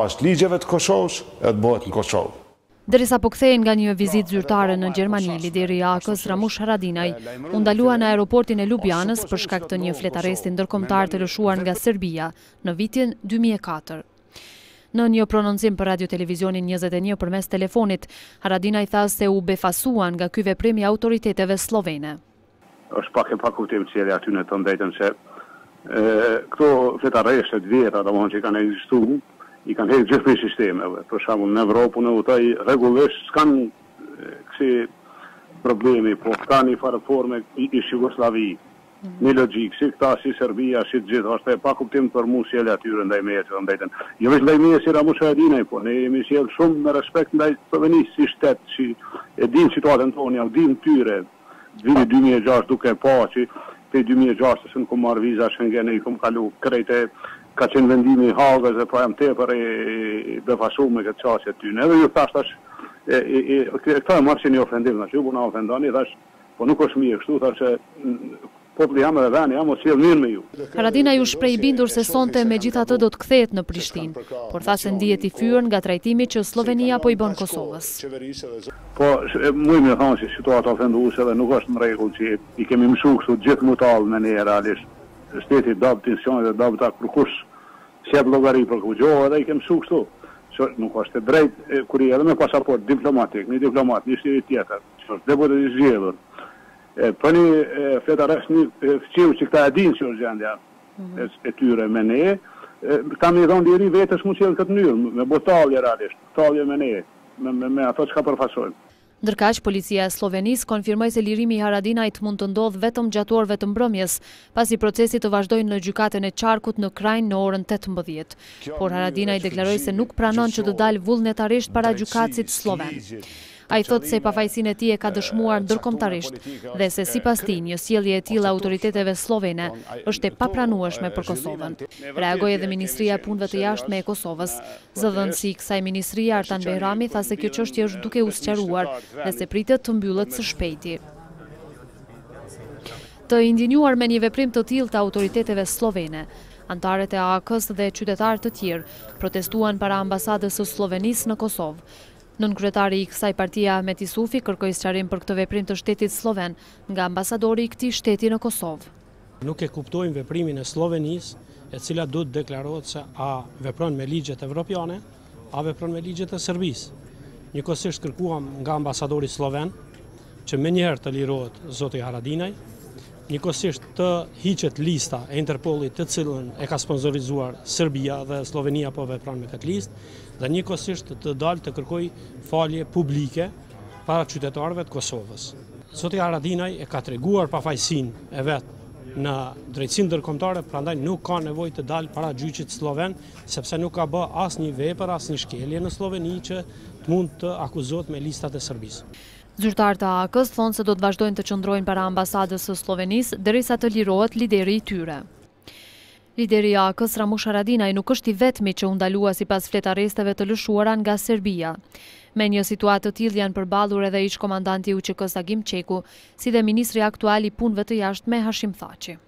sipas ligjeve të Kosovës, të bëhet në Kosovë. Derisa po kthehen nga një vizitë zyrtare në Gjermani, lideri i AK-s Ramush Haradinaj u ndalua në aeroportin e Ljubljanës për shkak të një fletaresti ndërkombëtar të lëshuar nga Serbia në vitin 2004. Në një prononcim për Radio Televizionin 21 përmes telefonit, Haradinaj tha se u befasuan nga ky veprim i autoriteteve slovene. Është pak e pakuptim cilë aty në të ndajtën se këto fletareste të vjetra, domethënë që kanë ekzistuar, i kanë hedhë gjithë për sistemeve. Për shembull në Evropë, në utaj rregullisht s'kan kësi problemi, po ka një farë forme ish Jugosllavi. Një logjik, si këta, si Serbia, si të gjithë, është e pa kuptim për mu sjellja atyre ndaj meje të ndajtën. Jo vetëm ndaj meje si Ramush Haradinaj, po ne jemi sjellë shumë me respekt ndaj Slovenisë si shtet, që e din situatën tonë, ja din tyre. Vini 2006 duke pa që pe 2006 se në kom marrë viza Schengen e i kom kalu krejte, ka qenë vendimi i Hagës dhe pra jam tepër e befasu me këtë qasje ty. Edhe ju thash tash, këta e marrë që një ofendim, ju bu na ofendani, thash, po nuk është mirë kështu, thash populli jam edhe veni, jam o sjell mirë me ju. Haradinaj u shpreh i bindur se sonte megjithatë do të kthehet në Prishtinë, por tha se ndihet i fyer nga trajtimi që Slovenia po i bën Kosovës. Po, muj me thonë që situata ofenduese dhe nuk është në rregull që i kemi mësuar kështu gjithë mutal me ne realisht. Shteti dab tensione dhe dab ta kërkush sjell llogari për kujtohet edhe i kemi mësuar kështu. Që nuk është e drejtë kur i edhe me pasaport diplomatik, një diplomat, një shteti tjetër, që është deputet i zgjedhur. Për një fletarest një fëqiu që këta e dinë që është gjendja e tyre me ne, ta me dhonë diri vetës mu qëllë këtë njërë, me botalje realisht, botalje me ne, me ato që ka përfasojnë. Ndërkaq, policia e Slovenisë konfirmoi se lirimi i Haradinajt mund të ndodhë vetëm gjatë orëve të mbrëmjes, pasi procesi të vazhdojnë në gjykatën e Qarkut në Krajnë në orën 18. Por Haradinaj deklaroi se nuk pranon që të dalë vullnetarisht para gjykatësit sloven. Ai thotë se pafajësinë e tij e ka dëshmuar ndërkombëtarisht dhe se sipas tij një sjellje e tillë autoriteteve slovene është e papranueshme për Kosovën. Reagoi edhe Ministria e Punëve të Jashtme e Kosovës. Zëdhënësi i kësaj ministrie Artan Bejrami tha se kjo çështje është duke u sqaruar dhe se pritet të mbyllet së shpejti. Të indinjuar me një veprim të tillë të autoriteteve slovene, antarët e AK-s dhe qytetarë të tjerë protestuan para ambasadës së Slovenisë në Kosovë. Nënkryetari i kësaj partie Ahmet Isufi kërkoi sqarim për këtë veprim të shtetit sloven nga ambasadori i këtij shteti në Kosovë. Nuk e kuptojmë veprimin e Slovenisë, e cila duhet deklarohet se a vepron me ligjet evropiane, a vepron me ligjet e Serbisë. Njëkohësisht kërkuam nga ambasadori sloven që menjëherë të lirohet zoti Haradinaj, njëkohësisht të hiqet lista e Interpolit të cilën e ka sponsorizuar Serbia dhe Slovenia po vepron me këtë listë, dhe njëkohësisht të dalë të kërkoj falje publike para qytetarëve të Kosovës. Zoti Haradinaj e ka treguar pafajësinë e vet në drejtësinë ndërkombëtare, prandaj nuk ka nevojë të dalë para gjyqit sloven, sepse nuk ka bë asnjë vepër, asnjë shkelje në Sloveni që mund të akuzohet me listat e Serbisë. Zyrtarët e AK-s thonë se do të vazhdojnë të qëndrojnë para ambasadës së Slovenisë derisa të lirohet lideri i tyre. Lideri i AK-s Ramush Haradinaj nuk është i vetmi që u ndalua sipas fletaresteve të lëshuara nga Serbia. Me një situatë të tillë janë përballur edhe ish komandanti i UÇK-s Agim Çeku, si dhe ministri aktual i punëve të jashtme Hashim Thaçi.